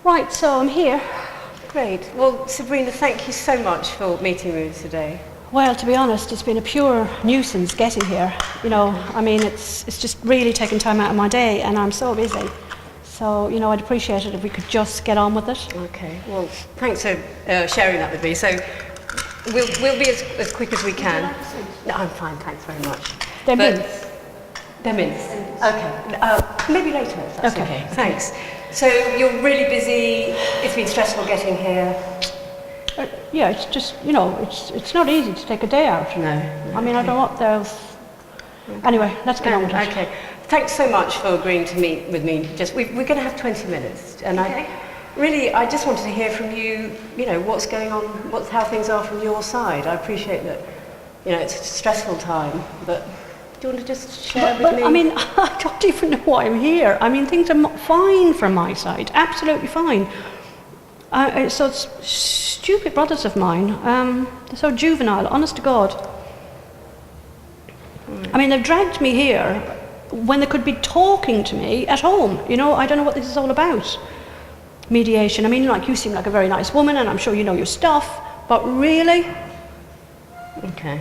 Right, so I'm here. Great. Well, Sabrina, thank you so much for meeting with me today. Well, to be honest, it's been a pure nuisance getting here. You know, I mean, it's just really taking time out of my day, and I'm so busy. So, you know, I'd appreciate it if we could just get on with it. Okay. Well, thanks for sharing that with me. So, we'll be as quick as we can. No, I'm fine. Thanks very much. They're mints. They're mints. Okay. Maybe later. If that's okay. Thanks. So you're really busy. It's been stressful getting here. Yeah, it's just, you know, it's not easy to take a day out. No. I mean, I don't know what there's... Anyway, let's get on with it. Okay. Thanks so much for agreeing to meet with me. We're going to have 20 minutes, and I just wanted to hear from you. You know, what's going on, how things are from your side. I appreciate that. You know, it's a stressful time, but do you want to just share with me? I mean, I don't even know why I'm here. I mean, things are fine from my side, absolutely fine. So it's stupid brothers of mine. They're so juvenile, honest to God. I mean, they've dragged me here when they could be talking to me at home. You know, I don't know what this is all about. Mediation. I mean, like, you seem like a very nice woman, and I'm sure you know your stuff, but really? Okay.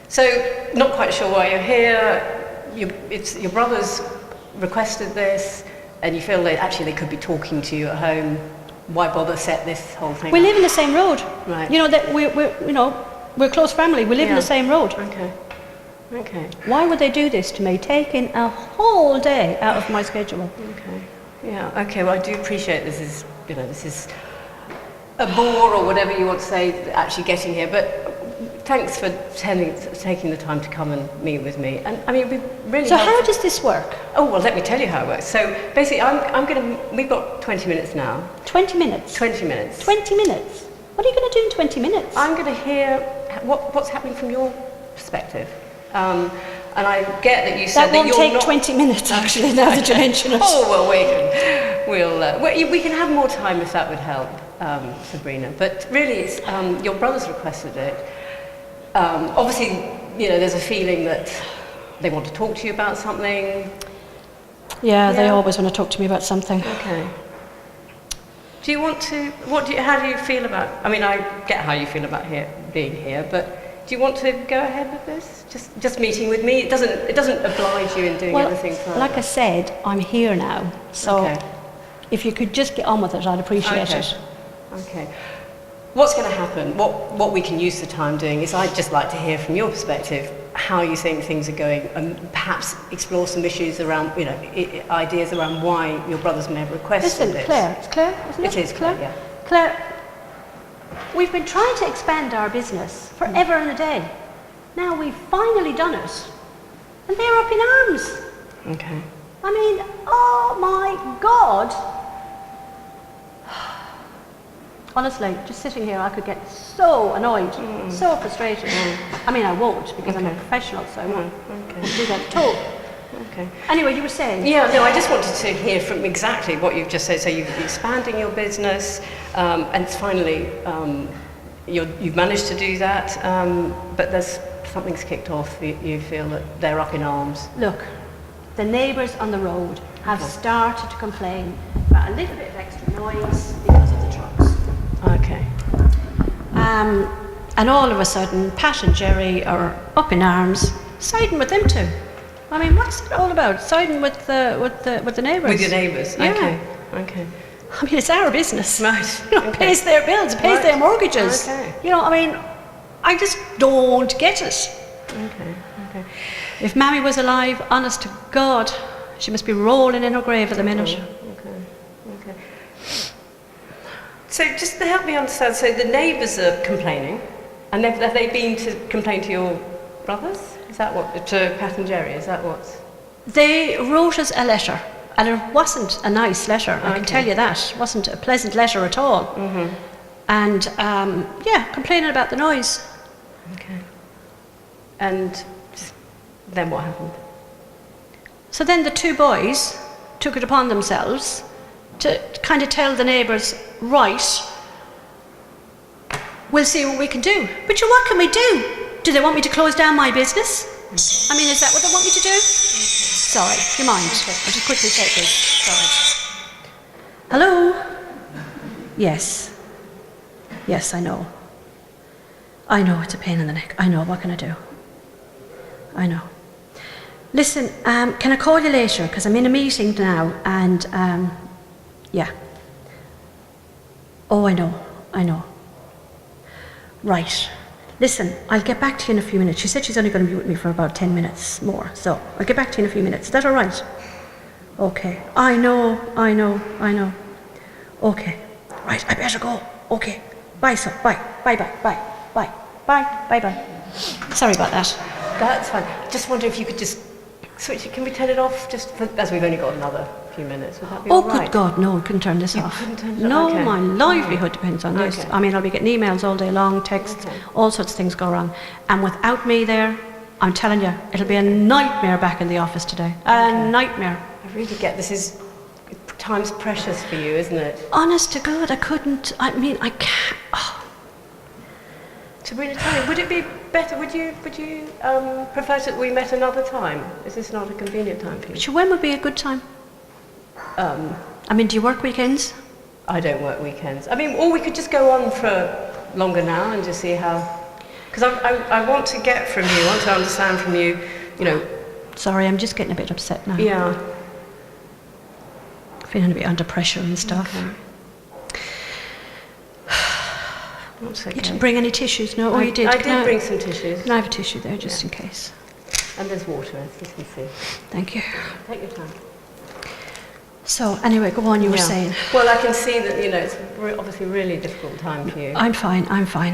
So, not quite sure why you're here. Your brothers requested this, and you feel that actually they could be talking to you at home. Why bother set this whole thing We up? live in the same road. Right. You know, that we're close family. We live in the same road. Okay. Why would they do this to me, taking a whole day out of my schedule? Okay. Yeah. Okay. Well, I do appreciate this is a bore or whatever you want to say. Actually, getting here, but thanks for taking the time to come and meet with me. And I mean, we really. So how does this work? Oh well, let me tell you how it works. So basically, we've got 20 minutes now. 20 minutes. 20 minutes. 20 minutes. What are you going to do in 20 minutes? I'm going to hear what's happening from your perspective. And I get that you said that you're not... That won't take 20 minutes, actually, now that you mention it. Oh, well, we can have more time if that would help, Sabrina. But really, it's, your brothers requested it. Obviously, you know, there's a feeling that they want to talk to you about something. Yeah, they always want to talk to me about something. Okay. Do you want to... how do you feel about... I mean, I get how you feel about being here, but... Do you want to go ahead with this? Just meeting with me? It doesn't oblige you in doing anything further. Like I said, I'm here now. So if you could just get on with it, I'd appreciate it. Okay. What's going to happen? What we can use the time doing is I'd just like to hear from your perspective how you think things are going, and perhaps explore some issues around, you know, ideas around why your brothers may have requested this. Claire, it's Claire, isn't it? It is Claire, yeah. Claire, we've been trying to expand our business forever and a day. Now we've finally done it, and they're up in arms. Okay. I mean, oh my God. Honestly, just sitting here, I could get so annoyed, so frustrated. I mean, I won't, because I'm a professional, so I won't do that at all. Okay. Anyway, you were saying? Yeah, no, I just wanted to hear from exactly what you've just said. So you've been expanding your business, and finally, you've managed to do that, but something's kicked off. You feel that they're up in arms. Look, the neighbours on the road have started to complain about a little bit of extra noise because of the trucks. Okay. And all of a sudden, Pat and Jerry are up in arms, siding with them too. I mean, what's it all about? Siding with the neighbours? With your neighbours? Yeah. Okay. I mean, it's our business. Right. You know, it pays their bills, it pays their mortgages. Okay. You know, I mean, I just don't get it. Okay. If Mammy was alive, honest to God, she must be rolling in her grave at the minute. Okay. So just to help me understand, so the neighbours are complaining, and have they been to complain to your brothers? Is that what, to Pat and Jerry, is that what? They wrote us a letter, and it wasn't a nice letter, I can tell you that. It wasn't a pleasant letter at all. And, complaining about the noise. Okay. And then what happened? So then the two boys took it upon themselves to kind of tell the neighbours, right, we'll see what we can do. But what can we do? Do they want me to close down my business? I mean, is that what they want me to do? Sorry, do you mind? I'll just quickly take this. Sorry. Hello? Yes. Yes, I know. I know it's a pain in the neck. I know. What can I do? I know. Listen, can I call you later? Because I'm in a meeting now, and yeah. Oh, I know. Right. Listen, I'll get back to you in a few minutes. She said she's only going to be with me for about 10 minutes more, so I'll get back to you in a few minutes. Is that all right? Okay. I know. Okay. Right, I better go. Okay. Bye, sir. Bye. Sorry about that. That's fine. Just wonder if you could just switch it. Can we turn it off just for, as we've only got another few minutes? Would that be all right? Good God, no, I couldn't turn this off. Couldn't turn it off? No, Okay. my livelihood depends on this. Okay. I mean, I'll be getting emails all day long, texts, all sorts of things go wrong. And without me there, I'm telling you, it'll be a nightmare back in the office today. A nightmare. I really get this. Time's precious for you, isn't it? Honest to God, I can't. Oh. Sabrina, tell me, would it be better? Would you prefer that we met another time? Is this not a convenient time for you? So when would be a good time? I mean, do you work weekends? I don't work weekends. I mean, or we could just go on for longer now and just see how. Because I want to get from you, I want to understand from you, you know. Sorry, I'm just getting a bit upset now. Yeah. Feeling a bit under pressure and stuff. That's okay. You didn't bring any tissues, no? Oh, you did. I did bring some tissues. Can I have a tissue there, just in case? And there's water, as you can see. Thank you. Take your time. So, anyway, go on, you were saying. Well, I can see that, you know, it's obviously a really difficult time for you. I'm fine.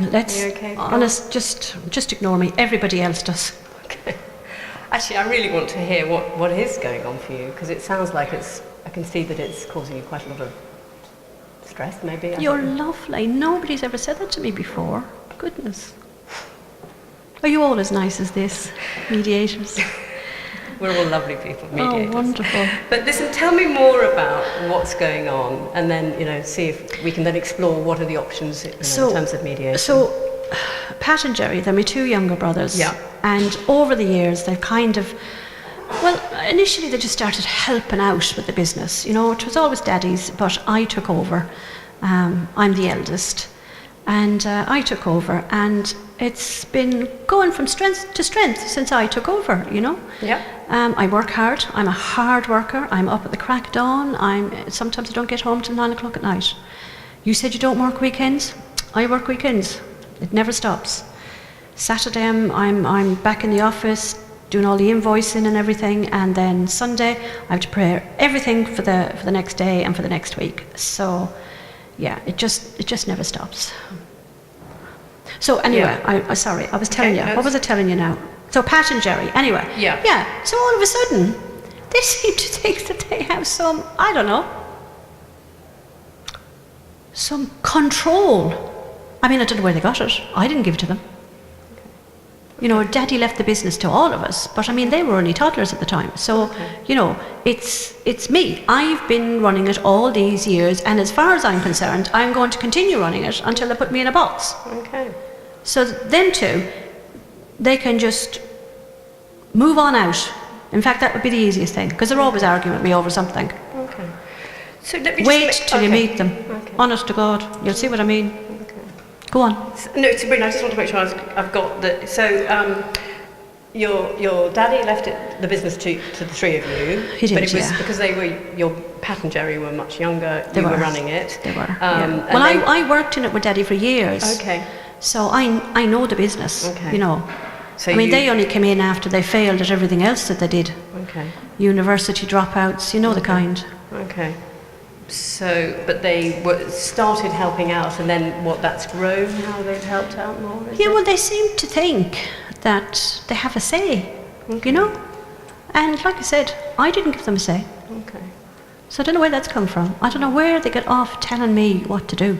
Let's, Are you okay? honest, just ignore me. Everybody else does. Okay. Actually, I really want to hear what is going on for you, because it sounds like I can see that it's causing you quite a lot of stress, maybe. You're lovely. Nobody's ever said that to me before. Goodness. Are you all as nice as this, mediators? We're all lovely people, mediators. Oh, wonderful. But listen, tell me more about what's going on, and then, you know, see if we can then explore what are the options in terms of mediation. So, Pat and Jerry, they're my two younger brothers. Yeah. And over the years, they've kind of, well, initially they just started helping out with the business. You know, it was always Daddy's, but I took over. I'm the eldest. And I took over, and it's been going from strength to strength since I took over, you know. Yeah. I work hard. I'm a hard worker. I'm up at the crack of dawn. Sometimes I don't get home till 9 o'clock at night. You said you don't work weekends? I work weekends. It never stops. Saturday I'm back in the office doing all the invoicing and everything, and then Sunday I have to prepare everything for the next day and for the next week. So yeah, it just never stops. So anyway, Yeah. sorry, I was telling Okay, you. What was I telling you now? So Pat and Jerry. Anyway. Yeah. Yeah. So all of a sudden, they seem to think that they have some, I don't know, some control. I mean, I don't know where they got it. I didn't give it to them. You know, Daddy left the business to all of us, but I mean, they were only toddlers at the time. So, you know, it's me. I've been running it all these years, and as far as I'm concerned, I'm going to continue running it until they put me in a box. Okay. So them two, they can just move on out. In fact, that would be the easiest thing, because they're always arguing with me over something. Okay. So let me Wait just till you meet them. Okay. Honest to God, you'll see what I mean. Okay. Go on. No, Sabrina, I just want to make sure I've got that. So, your daddy left the business to the three of you. He did, but it was yeah. because your Pat and Jerry were much younger. They you were were. running it. They were. Yeah. Yeah. Well, I worked in it with Daddy for years. Okay. So I know the business, Okay. you know. So I mean, they only came in after they failed at everything else that they did. Okay. University dropouts, you know the kind. Okay. So, but they started helping out, and then that's grown. How they've helped out more. Is Yeah, it? well, they seem to think that they have a say, you know. And like I said, I didn't give them a say. Okay. So I don't know where that's come from. I don't know where they get off telling me what to do.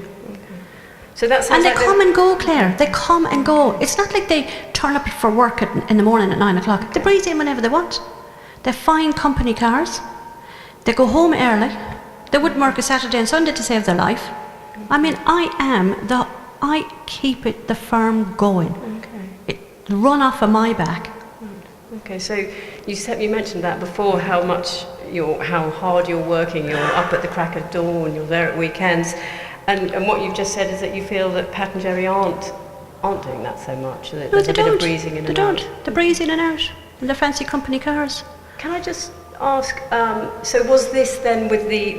So that sounds And they like come and go, Claire. They come and go. It's not like they turn up for work in the morning at 9 o'clock. They breeze in whenever they want. They find company cars. They go home early. They wouldn't work a Saturday and Sunday to save their life. I mean, I keep the firm going. Okay. It run off of my back. Okay, so you mentioned that before, how hard you're working. You're up at the crack of dawn. You're there at weekends. And what you've just said is that you feel that Pat and Jerry aren't doing that so much. That No, there's they a bit don't. of breezing in They and don't. out. They breeze in and out in their fancy company cars. Can I just ask? So was this then with the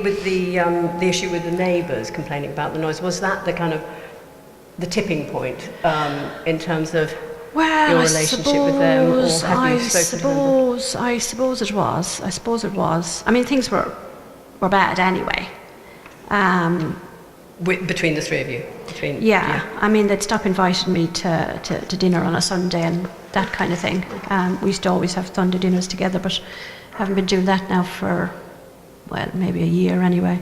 issue with the neighbours complaining about the noise? Was that the kind of the tipping point in terms of Well, your relationship with them, or have you spoken to them? I suppose it was. I suppose it was. I mean, things were bad anyway. Between the three of you? Yeah, I mean, they'd stop inviting me to dinner on a Sunday and that kind of thing. We used to always have Sunday dinners together, but haven't been doing that now for, well, maybe a year anyway.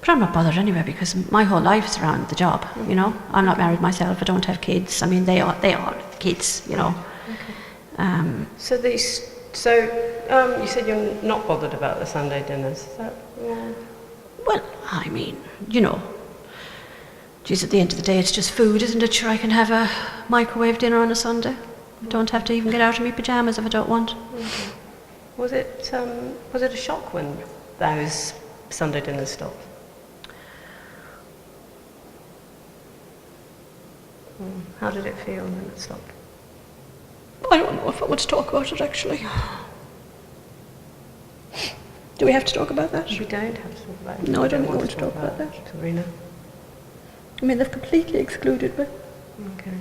But I'm not bothered anyway, because my whole life is around the job, you know. I'm not married myself, I don't have kids. I mean, they all have kids, you know. Okay. So you said you're not bothered about the Sunday dinners. Is that wrong? Well, I mean, you know, geez, at the end of the day, it's just food, isn't it? Sure, I can have a microwave dinner on a Sunday. I don't have to even get out of my pyjamas if I don't want. Okay. Was it a shock when those Sunday dinners stopped? How did it feel when it stopped? I don't know if I want to talk about it, actually. Do we have to talk about that? We don't have to talk about it. No, I don't want to talk about that. Serena? I mean, they've completely excluded me. Okay.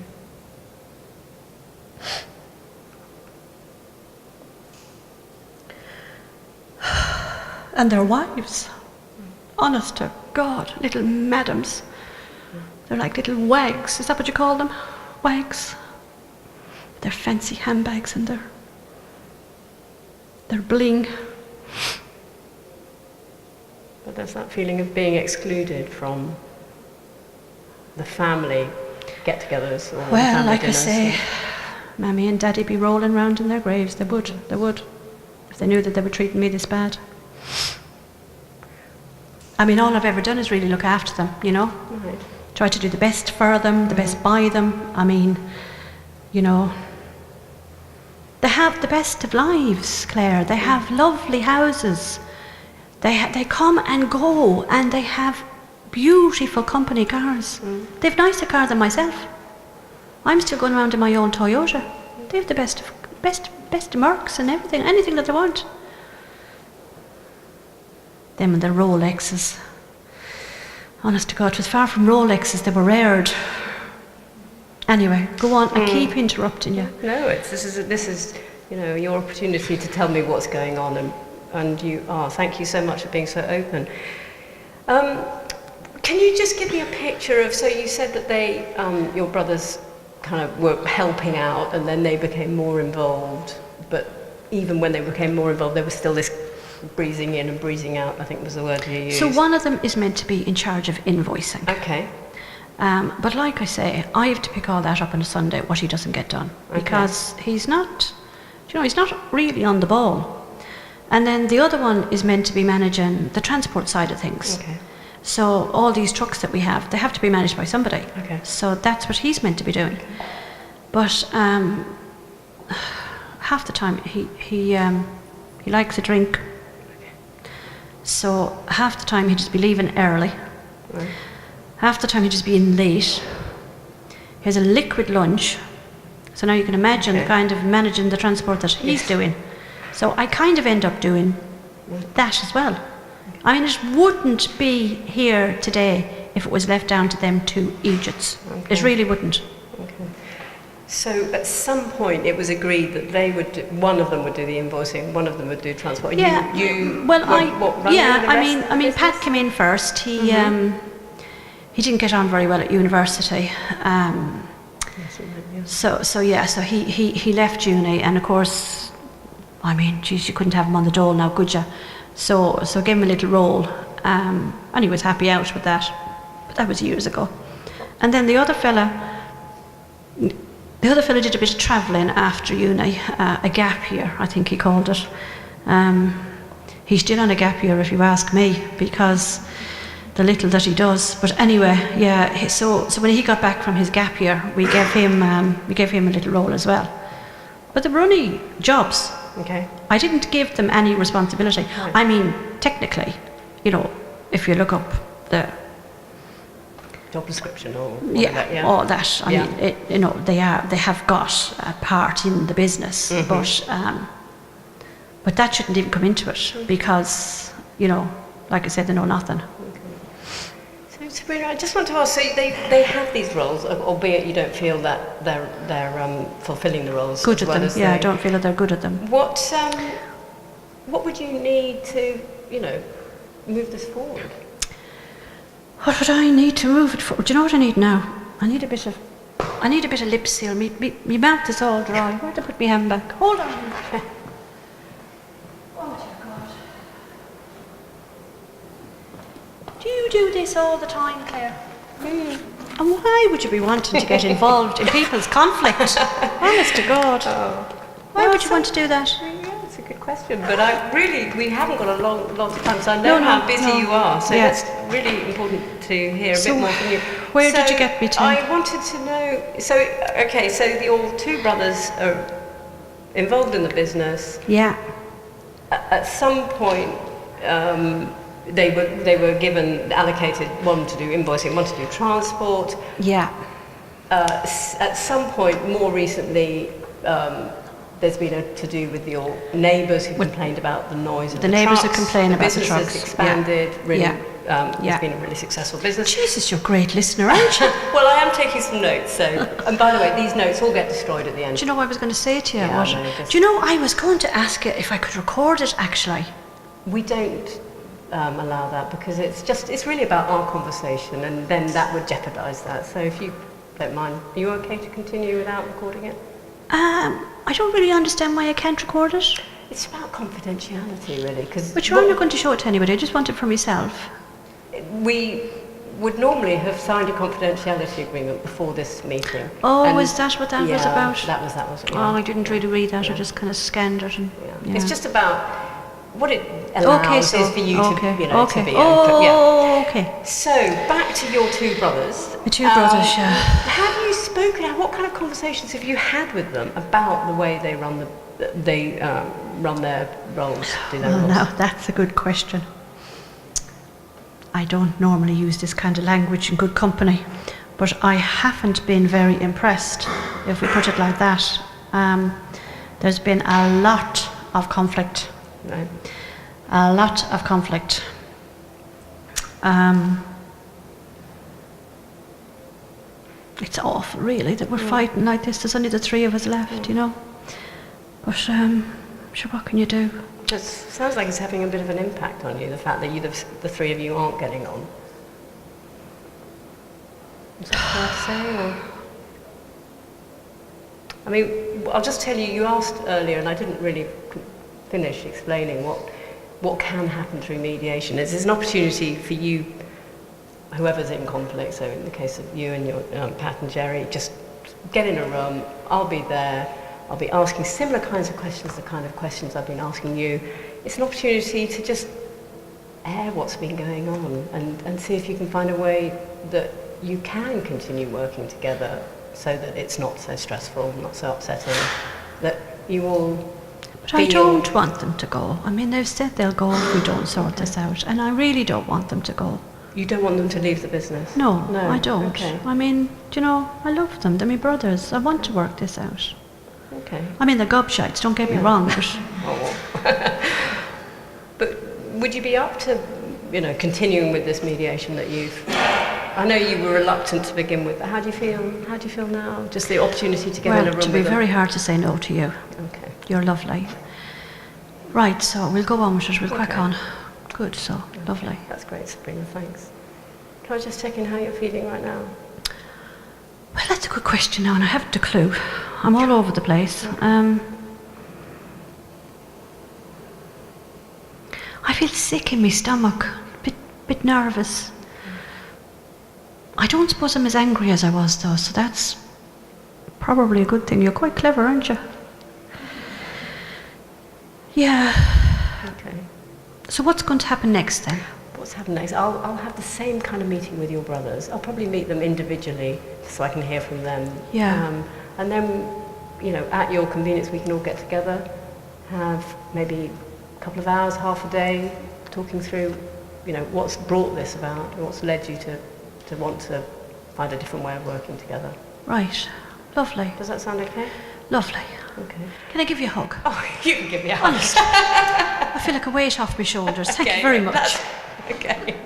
And their wives. Honest to God, little madams. They're like little wags. Is that what you call them? Wags. Their fancy handbags and their bling. But there's that feeling of being excluded from the family get-togethers or Well, family like I dinners. say, Mammy and Daddy be rolling round in their graves. They would. If they knew that they were treating me this bad. I mean, all I've ever done is really look after them, you know. Right. Try to do the best for them, the best by them. I mean, you know, they have the best of lives, Claire. They have lovely houses. They come and go, and they have beautiful company cars. They've nicer car than myself. I'm still going around in my own Toyota. They have the best of Mercs and everything, anything that they want. Them and their Rolexes. Honest to God, it was far from Rolexes, they were rared. Anyway, go on, I keep interrupting you. No, this is your opportunity to tell me what's going on, and you are. Thank you so much for being so open. Can you just give me a picture of? So you said that your brothers, kind of were helping out, and then they became more involved. But even when they became more involved, there was still this breezing in and breezing out, I think was the word you used. So one of them is meant to be in charge of invoicing. Okay. But like I say, I have to pick all that up on a Sunday, what he doesn't get done. Okay. Because he's not really on the ball. And then the other one is meant to be managing the transport side of things. Okay. So all these trucks that we have, they have to be managed by somebody. Okay. So that's what he's meant to be doing. Okay. But half the time he likes a drink. So half the time he'd just be leaving early. Right. Half the time he'd just be in late. He has a liquid lunch. So now you can imagine the kind of managing the transport that he's doing. So I kind of end up doing that as well. I mean, it wouldn't be here today if it was left down to them two idiots. Okay. It really wouldn't. Okay. So at some point it was agreed that they would one of them would do the invoicing, one of them would do transport. And Yeah. you well, running the rest of the Pat business? came in first. He didn't get on very well at university. So he left uni, and of course, I mean, geez, you couldn't have him on the dole now, could you? So gave him a little role, and he was happy out with that. But that was years ago. And then the other fella did a bit of travelling after uni, a gap year, I think he called it. He's still on a gap year, if you ask me, because the little that he does. But anyway, yeah. So when he got back from his gap year, we gave him a little role as well. But they were only jobs. Okay. I didn't give them any responsibility. Right. I mean, technically, you know, if you look up job description or Yeah, whatever, yeah. all that. I Yeah. mean, they have got a part in the business, but that shouldn't even come into it because, like I said, they know nothing. So Sabrina, I just want to ask, so they have these roles, albeit you don't feel that they're fulfilling the roles Good as at well them. as Yeah, I they- don't feel that they're good at them. What would you need to, move this forward? What would I need to move it forward? Do you know what I need now? I need a bit of lip seal. My mouth is all dry. Where to put my hand back? Hold on. Oh dear God. Do you do this all the time, Claire? And why would you be wanting to get involved in people's conflict? Honest to God. Why would you want to do that? Yeah, it's a good question, but we haven't got a lot of time, so I know how busy you are, so Yeah. it's really important to hear a So bit more from you. where did you get me to? I wanted to know, so your two brothers are involved in the business. Yeah. At some point, they were allocated one to do invoicing, one to do transport. Yeah. At some point, more recently, there's been a to-do with your neighbours who complained about the noise of the neighbours trucks. who complain about the business trucks. has expanded. Really, Yeah. it's been a really successful business. Jesus, you're a great listener, aren't you? Well, I am taking some notes. So, and by the way, these notes all get destroyed at the end. Do you know what I was going to say to you? Yeah, What? I know, just- Do you know, I was going to ask you if I could record it, actually. We don't allow that because it's really about our conversation, and then that would jeopardise that. So, if you don't mind, are you okay to continue without recording it? I don't really understand why I can't record it. It's about confidentiality, really, because But you're not going to show it to anybody, I just want it for myself. we would normally have signed a confidentiality agreement before this meeting. Oh, And- was that what that was yeah, about? That was it. Oh, I didn't really read that, I just kind of scanned it. And, Yeah. It's just about what it allows is for you to, to be open. Yeah. Oh, okay. So back to your two brothers. My two brothers, yeah. Have you spoken? What kind of conversations have you had with them about the way they run run their roles? Do their Well, roles? now, that's a good question. I don't normally use this kind of language in good company, but I haven't been very impressed, if we put it like that. There's been a lot of conflict. No. A lot of conflict. It's awful, really, that we're fighting like this. There's only the three of us left, But, sure, what can you do? Just sounds like it's having a bit of an impact on you, the fact that the three of you aren't getting on. Is that fair to say? Or? I mean, I'll just tell you, you asked earlier, and I didn't really finish explaining what can happen through mediation. It's an opportunity for you, whoever's in conflict, so in the case of you and your Pat and Jerry, just get in a room, I'll be there, I'll be asking similar kinds of questions, the kind of questions I've been asking you. It's an opportunity to just air what's been going on and see if you can find a way that you can continue working together so that it's not so stressful, not so upsetting, that you all But I don't want them to go. I mean, they've said they'll go if we don't sort this out, and I really don't want them to go. You don't want them to leave the business? No, I don't. Okay. I mean, I love them. They're my brothers. I want to work this out. Okay. I mean, they're gobshites, don't get me wrong, but Oh. But would you be up to, continuing with this mediation that I know you were reluctant to begin with, but how do you feel? How do you feel now? Just the opportunity to get in a room to be with them? very hard to say no to you. Okay. You're lovely. Right, so we'll go on with it. We'll crack Okay. on. Good, so lovely. That's great, Sabrina, thanks. Can I just check in how you're feeling right now? Well, that's a good question now, and I haven't a clue. I'm all over the place. I feel sick in my stomach, bit nervous. I don't suppose I'm as angry as I was, though, so that's probably a good thing. You're quite clever, aren't you? Yeah. Okay. So what's going to happen next, then? What's happened next? I'll have the same kind of meeting with your brothers. I'll probably meet them individually so I can hear from them. Yeah. And then, at your convenience, we can all get together, have maybe a couple of hours, half a day, talking through, what's brought this about, what's led you to want to find a different way of working together. Right. Lovely. Does that sound okay? Lovely. Okay. Can I give you a hug? Oh, you can give me a hug. Honest. I feel like a weight off my shoulders. Thank you very much. Okay.